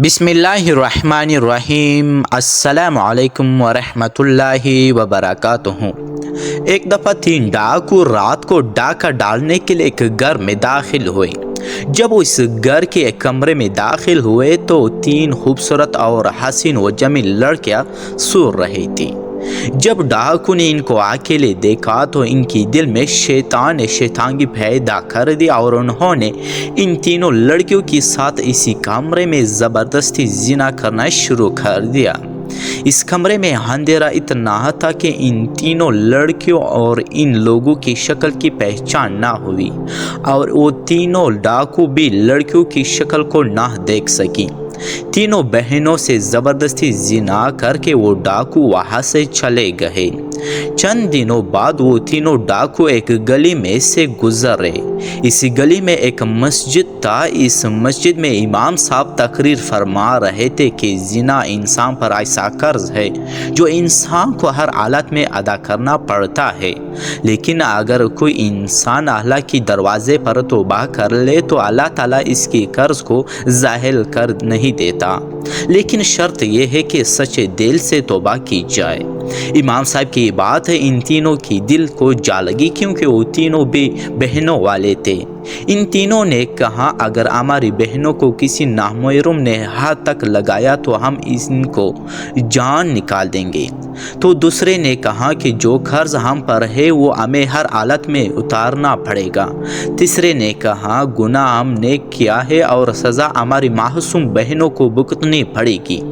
बिस्मिल्लाहिर्रहमानिर्रहीम। अस्सलाम वालेकुम वरहमतुल्लाहि वबरकातुहू। एक दफ़ा तीन डाकू रात को डाका डालने के लिए एक घर में दाखिल हुए। जब वो इस घर के एक कमरे में दाखिल हुए तो तीन खूबसूरत और हसीन व जमील लड़कियां सो रही थी। जब डाकू ने इनको अकेले देखा तो इनकी दिल में शैतान ने शैतानगी पैदा कर दी और उन्होंने इन तीनों लड़कियों के साथ इसी कमरे में ज़बरदस्ती जिना करना शुरू कर दिया। इस कमरे में अंधेरा इतना था कि इन तीनों लड़कियों और इन लोगों की शक्ल की पहचान ना हुई और वो तीनों डाकू भी लड़कियों की शक्ल को ना देख सकी। तीनों बहनों से ज़बरदस्ती जिना करके वो डाकू वहाँ से चले गए। चंद दिनों बाद वो तीनों डाकू एक गली में से गुजरे। इसी गली में एक मस्जिद था। इस मस्जिद में इमाम साहब तकरीर फरमा रहे थे कि जिना इंसान पर ऐसा कर्ज है जो इंसान को हर हालत में अदा करना पड़ता है, लेकिन अगर कोई इंसान अल्लाह की दरवाजे पर तौबा कर ले तो अल्लाह ताला इसकी कर्ज को ज़ाहिल कर नहीं देता, लेकिन शर्त यह है कि सच्चे दिल से तौबा की जाए। इमाम साहब की बात है इन तीनों की दिल को जा लगी, क्योंकि वो तीनों भी बहनों वाले थे। इन तीनों ने कहा अगर हमारी बहनों को किसी नामुहर्रम ने हाथ तक लगाया तो हम इनको जान निकाल देंगे। तो दूसरे ने कहा कि जो कर्ज हम पर है वो हमें हर हालत में उतारना पड़ेगा। तीसरे ने कहा गुनाह हमने किया है और सज़ा हमारी मासूम बहनों को भुगतनी पड़ेगी।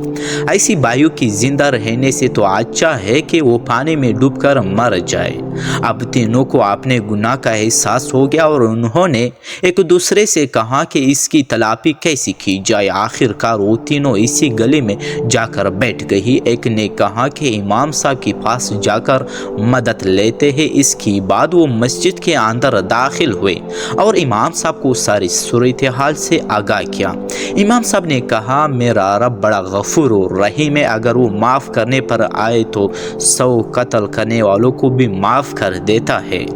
ऐसी भाइयों की जिंदा रहने से तो अच्छा है कि वो पानी में डूबकर मर जाए। अब तीनों को अपने गुनाह का एहसास हो गया और उन्होंने एक दूसरे से कहा कि इसकी तलाफी कैसी की जाए। आखिरकार वो तीनों इसी गली में जाकर बैठ गई। एक ने कहा कि इमाम साहब के पास जाकर मदद लेते हैं। इसके बाद वो मस्जिद के अंदर दाखिल हुए और इमाम साहब को सारी सूरत हाल से आगाह किया। इमाम साहब ने कहा मेरा रब बड़ा गफूर और रहीम है, अगर वो माफ़ करने पर आए तो 100 कत्ल करने वालों को भी माफ़ कर देता है,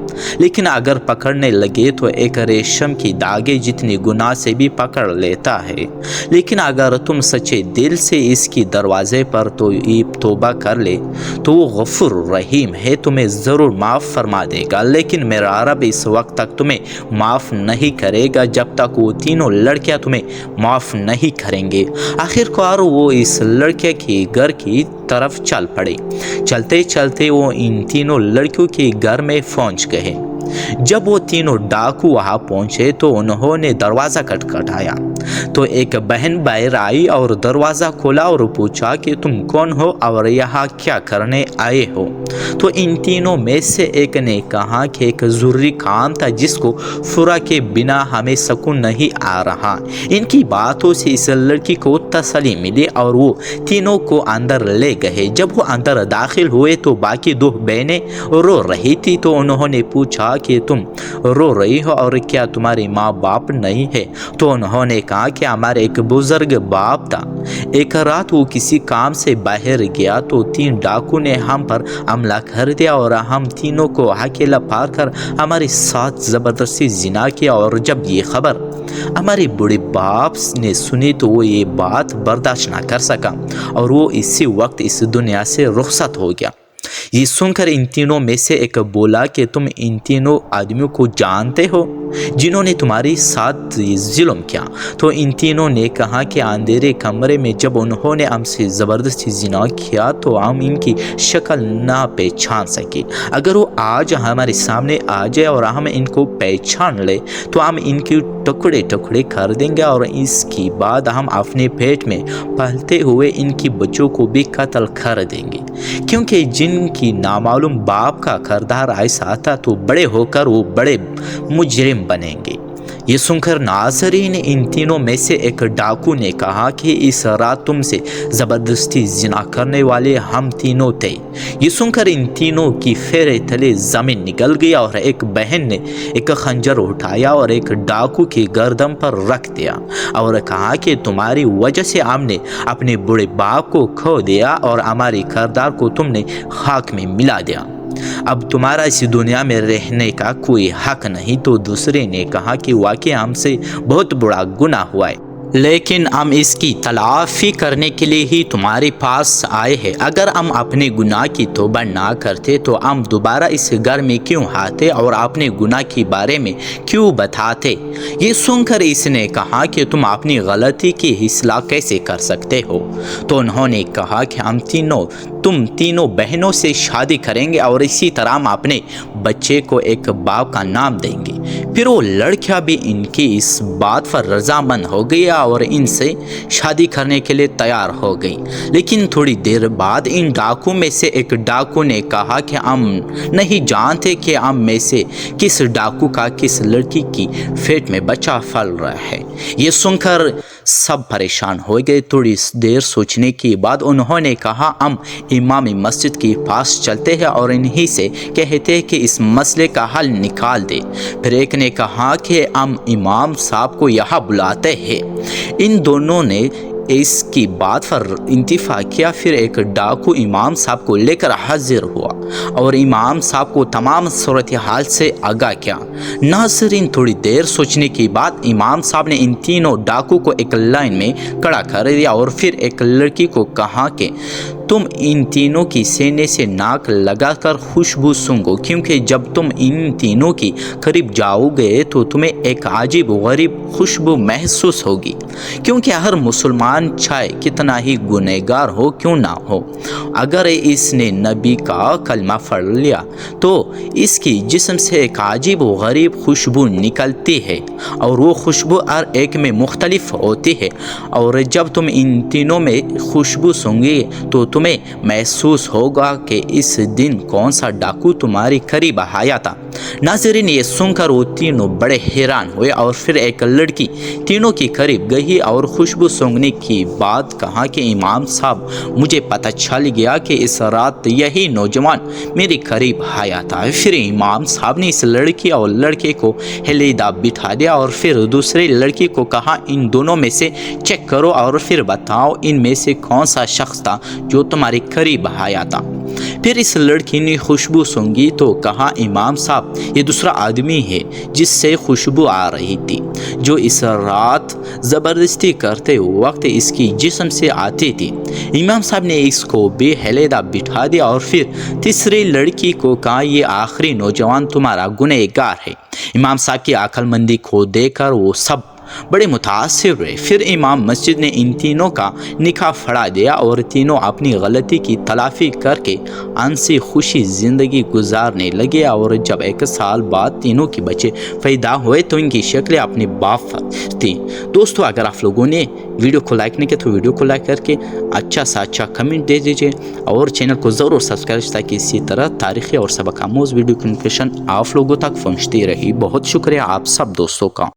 लेकिन अगर पकड़ने लगे तो एक रेशम की धागे जितनी गुनाह से भी पकड़ लेता है। लेकिन अगर तुम सच्चे दिल से इसकी दरवाजे पर तो तौबा कर ले तो वो गफूर रहीम है, तुम्हें ज़रूर माफ़ फरमा देगा। लेकिन मेरा रब इस वक्त तक तुम्हें माफ़ नहीं करेगा जब तक वो तीनों लड़कियां तुम्हें माफ़ नहीं करेंगे। आखिरकार वो इस लड़के के घर की तरफ चल पड़े। चलते चलते वो इन तीनों लड़कियों के घर में पहुंच गए। जब वो तीनों डाकू वहां पहुंचे तो उन्होंने दरवाज़ा खटखटाया तो एक बहन बाहर आई और दरवाज़ा खोला और पूछा कि तुम कौन हो और यहाँ क्या करने आए हो। तो इन तीनों में से एक ने कहा कि एक ज़रूरी काम था जिसको पूरा के बिना हमें सुकून नहीं आ रहा। इनकी बातों से इस लड़की को तसल्ली मिली और वो तीनों को अंदर ले गए। जब वो अंदर दाखिल हुए तो बाकी दो बहनें रो रही थी। तो उन्होंने पूछा कि तुम रो रही हो और क्या तुम्हारे माँ बाप नहीं है? तो उन्होंने कहा कि हमारे एक बुजुर्ग बाप था, एक रात वो किसी काम से बाहर गया तो तीन डाकू ने हम पर हमला कर दिया और हम तीनों को अकेला पाकर हमारे साथ ज़बरदस्ती जिना किया। और जब ये खबर हमारे बूढ़े बाप ने सुनी तो वो ये बात बर्दाश्त ना कर सका और वो इसी वक्त इस दुनिया से रुखसत हो गया। ये सुनकर इन तीनों में से एक बोला कि तुम इन तीनों आदमियों को जानते हो जिन्होंने तुम्हारे साथ जुल्म किया? तो इन तीनों ने कहा कि अंधेरे कमरे में जब उन्होंने हमसे ज़बरदस्ती जिना किया तो हम इनकी शक्ल ना पहचान सके। अगर वो आज हमारे सामने आ जाए और हम इनको पहचान ले तो हम इनके टुकड़े टुकड़े कर देंगे और इसके बाद हम अपने पेट में पलते हुए इनकी बच्चों को भी कत्ल कर देंगे, क्योंकि जिनकी नामालूम बाप का किरदार ऐसा था तो बड़े होकर वो बड़े मुजरिम बनेंगे। ये सुनकर नाज़रीन इन तीनों में से एक डाकू ने कहा कि इस रात तुमसे ज़बरदस्ती जिना करने वाले हम तीनों थे। ये सुनकर इन तीनों की फेरे तले ज़मीन निकल गई और एक बहन ने एक खंजर उठाया और एक डाकू की गर्दन पर रख दिया और कहा कि तुम्हारी वजह से हमने अपने बूढ़े बाप को खो दिया और हमारे किरदार को तुमने खाक में मिला दिया। अब तुम्हारा इस दुनिया में रहने का कोई हक नहीं। तो दूसरे ने कहा कि वाकई हमसे बहुत बड़ा गुनाह हुआ है। لیکن ہم اس کی تلافی کرنے کے لیے ہی تمہارے پاس آئے ہیں۔ اگر ہم اپنے گناہ کی توبہ نہ کرتے تو ہم دوبارہ اس گھر میں کیوں آتے اور اپنے گناہ کے بارے میں کیوں بتاتے؟ یہ سن کر اس نے کہا کہ تم اپنی غلطی کی اصلاح کیسے کر سکتے ہو؟ تو انہوں نے کہا کہ تم تینوں بہنوں سے شادی کریں گے اور اسی طرح ہم اپنے بچے کو ایک باپ کا نام دیں گے۔ پھر وہ لڑکیاں بھی ان کی اس بات پر رضامند ہو گئی اور ان سے شادی کرنے کے لیے تیار ہو گئی۔ لیکن تھوڑی دیر بعد ان ڈاکو میں سے ایک ڈاکو نے کہا کہ ہم نہیں جانتے کہ ہم میں سے کس ڈاکو کا کس لڑکی کی پیٹ میں بچہ پل رہا ہے۔ یہ سن کر سب پریشان ہو گئے۔ تھوڑی دیر سوچنے کے بعد انہوں نے کہا ہم امام مسجد کے پاس چلتے ہیں اور انہی سے کہتے ہیں کہ اس مسئلے کا حل نکال دے۔ پھر ایک نے کہا کہ ہم امام صاحب کو یہاں بلاتے ہیں۔ ان دونوں نے اس کی بات پر اتفاق کیا۔ پھر ایک ڈاکو امام صاحب کو لے کر حاضر ہوا اور امام صاحب کو تمام صورتحال سے آگاہ کیا۔ ناظرین، تھوڑی دیر سوچنے کے بعد امام صاحب نے ان تینوں ڈاکو کو ایک لائن میں کھڑا کر دیا اور پھر ایک لڑکی کو کہا کہ تم ان تینوں کی سینے سے ناک لگا کر خوشبو سونگھو، کیونکہ جب تم ان تینوں کی قریب جاؤ گے تو تمہیں ایک عجیب غریب خوشبو محسوس ہوگی، کیونکہ ہر مسلمان چاہے کتنا ہی گنہگار ہو کیوں نہ ہو، اگر اس نے نبی کا کلمہ پڑھ لیا تو اس کی جسم سے ایک عجیب و غریب خوشبو نکلتی ہے اور وہ خوشبو ہر ایک میں مختلف ہوتی ہے، اور جب تم ان تینوں میں خوشبو سونگھے تو تمہیں محسوس ہوگا کہ اس دن کون سا ڈاکو تمہاری قریب آیا تھا۔ ناظرین، یہ سن کر وہ تینوں بڑے حیران ہوئے اور پھر ایک لڑکی تینوں کے قریب گئی اور خوشبو سونگھنے کی بات کہا کہ امام صاحب، مجھے پتہ چل گیا کہ اس رات یہی نوجوان میرے قریب آیا تھا۔ پھر امام صاحب نے اس لڑکی اور لڑکے کو علیحدہ بٹھا دیا اور پھر دوسرے لڑکی کو کہا ان دونوں میں سے چیک کرو اور پھر بتاؤ ان میں سے کون سا شخص تھا جو تمہارے قریب آیا تھا۔ پھر اس لڑکی نے خوشبو سونگھی تو کہا امام صاحب، یہ دوسرا آدمی ہے جس سے خوشبو آ رہی تھی، جو اس رات زبردستی کرتے وقت اس کی جسم سے آتی تھی۔ امام صاحب نے اس کو بھی علیحدہ بٹھا دیا اور پھر تیسری لڑکی کو کہا یہ آخری نوجوان تمہارا گنہگار ہے۔ امام صاحب کی عقل مندی کو دیکھ کر وہ سب بڑے متاثر ہوئے۔ پھر امام مسجد نے ان تینوں کا نکاح پڑھا دیا اور تینوں اپنی غلطی کی تلافی کر کے ہنسی خوشی زندگی گزارنے لگے، اور جب 1 سال بعد تینوں کے بچے پیدا ہوئے تو ان کی شکلیں اپنے باپ پر تھیں۔ دوستو، اگر آپ لوگوں نے ویڈیو کو لائک نہیں کیا تو ویڈیو کو لائک کر کے اچھا سا اچھا کمنٹ دے دیجیے اور چینل کو ضرور سبسکرائب تاکہ اسی طرح تاریخی اور سبق آموز ویڈیو کی نوٹیفیکیشن آپ لوگوں تک پہنچتی رہی۔ بہت شکریہ آپ سب دوستوں کا۔